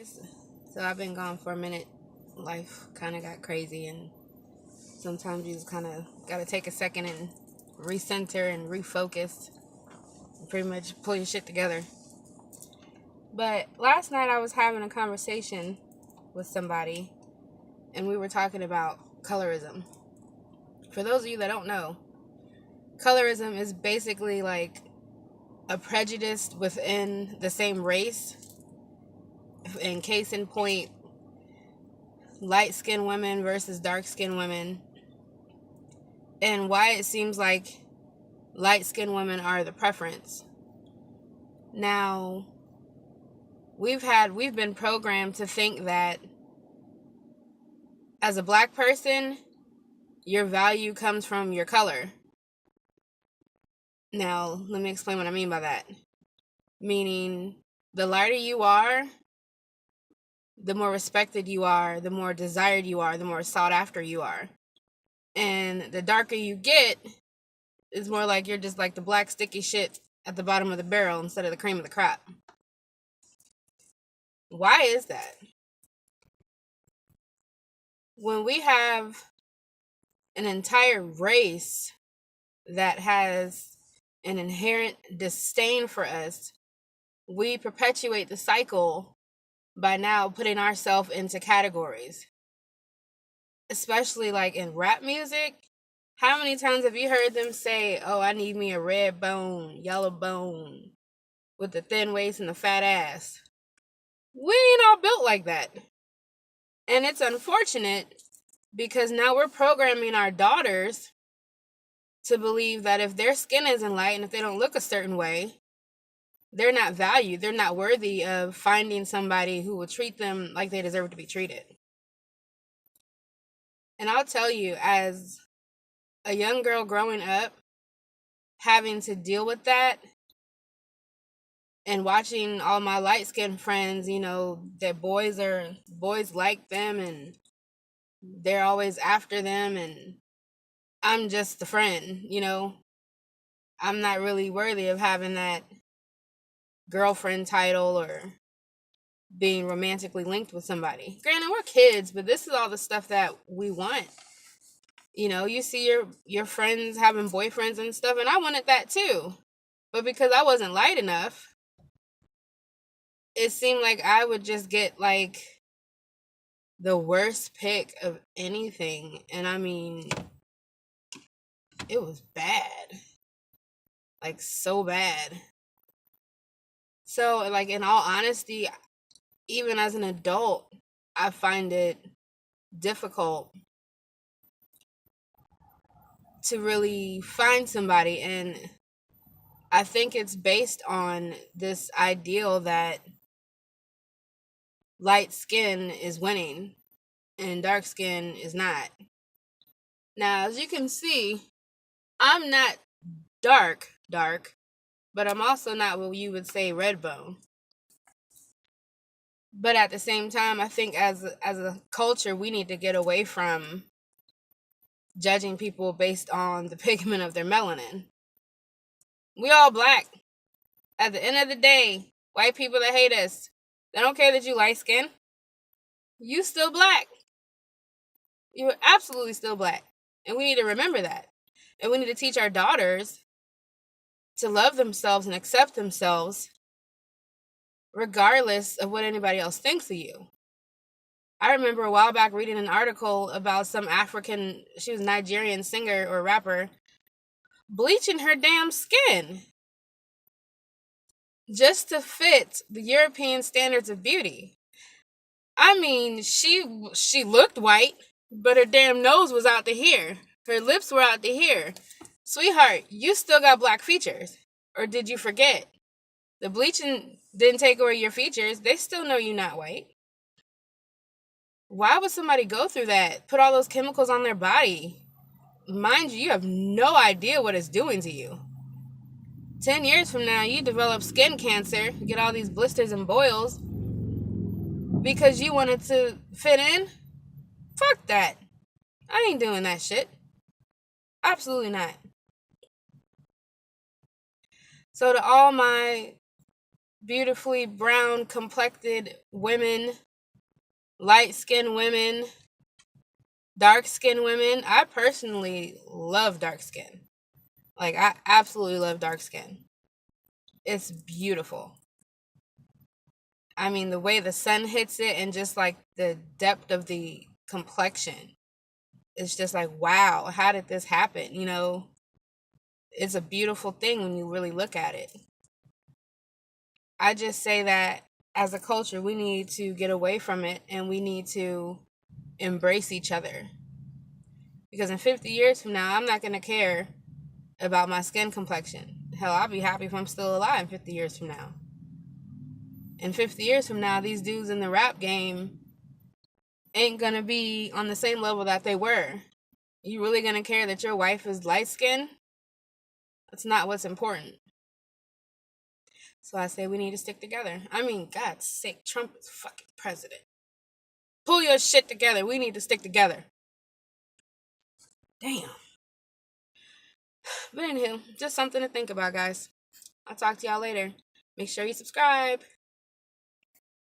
So I've been gone for a minute. Life kind of got crazy, and sometimes you just kind of got to take a second and recenter and refocus and pretty much pull your shit together. But last night I was having a conversation with somebody, and we were talking about colorism. For those of you that don't know, colorism is basically like a prejudice within the same race. In case in point, light skinned women versus dark skinned women, and why it seems like light skinned women are the preference. Now, we've been programmed to think that as a black person, your value comes from your color. Now, let me explain what I mean by that. Meaning, the lighter you are, the more respected you are, the more desired you are, the more sought after you are. And the darker you get, it's more like you're just like the black sticky shit at the bottom of the barrel instead of the cream of the crop. Why is that? When we have an entire race that has an inherent disdain for us, we perpetuate the cycle by now putting ourselves into categories. Especially like in rap music. How many times have you heard them say, oh, I need me a red bone, yellow bone, with the thin waist and the fat ass? We ain't all built like that. And it's unfortunate because now we're programming our daughters to believe that if their skin isn't light and if they don't look a certain way, they're not valued. They're not worthy of finding somebody who will treat them like they deserve to be treated. And I'll tell you, as a young girl growing up, having to deal with that and watching all my light skinned friends, that boys like them and they're always after them, and I'm just the friend, I'm not really worthy of having that girlfriend title or being romantically linked with somebody. Granted, we're kids, but this is all the stuff that we want. You see your friends having boyfriends and stuff, and I wanted that too. But because I wasn't light enough, it seemed like I would just get like the worst pick of anything. And I mean, it was bad. Like, so bad. So, like, in all honesty, even as an adult, I find it difficult to really find somebody. And I think it's based on this ideal that light skin is winning and dark skin is not. Now, as you can see, I'm not dark, but I'm also not what you would say red bone. But at the same time, I think as a culture, we need to get away from judging people based on the pigment of their melanin. We all black. At the end of the day, white people that hate us, they don't care that you light skin. You still black. You're absolutely still black. And we need to remember that. And we need to teach our daughters to love themselves and accept themselves regardless of what anybody else thinks of you. I remember a while back reading an article about some she was a Nigerian singer or rapper, bleaching her damn skin just to fit the European standards of beauty. I mean, she looked white, but her damn nose was out to here. Her lips were out to here. Sweetheart, you still got black features. Or did you forget? The bleaching didn't take away your features. They still know you're not white. Why would somebody go through that? Put all those chemicals on their body? Mind you, you have no idea what it's doing to you. 10 years from now, you develop skin cancer, get all these blisters and boils because you wanted to fit in? Fuck that. I ain't doing that shit. Absolutely not. So to all my beautifully brown complected women, light skinned women, dark skinned women. I personally love dark skin. Like, I absolutely love dark skin. It's beautiful. I mean, the way the sun hits it and just like the depth of the complexion. It's just like, wow, how did this happen? It's a beautiful thing when you really look at it. I just say that as a culture, we need to get away from it and we need to embrace each other. Because in 50 years from now, I'm not going to care about my skin complexion. Hell, I'll be happy if I'm still alive 50 years from now. In 50 years from now, these dudes in the rap game ain't going to be on the same level that they were. You really going to care that your wife is light skinned? That's not what's important. So I say we need to stick together. I mean, God's sake, Trump is fucking president. Pull your shit together. We need to stick together. Damn. But anywho, just something to think about, guys. I'll talk to y'all later. Make sure you subscribe.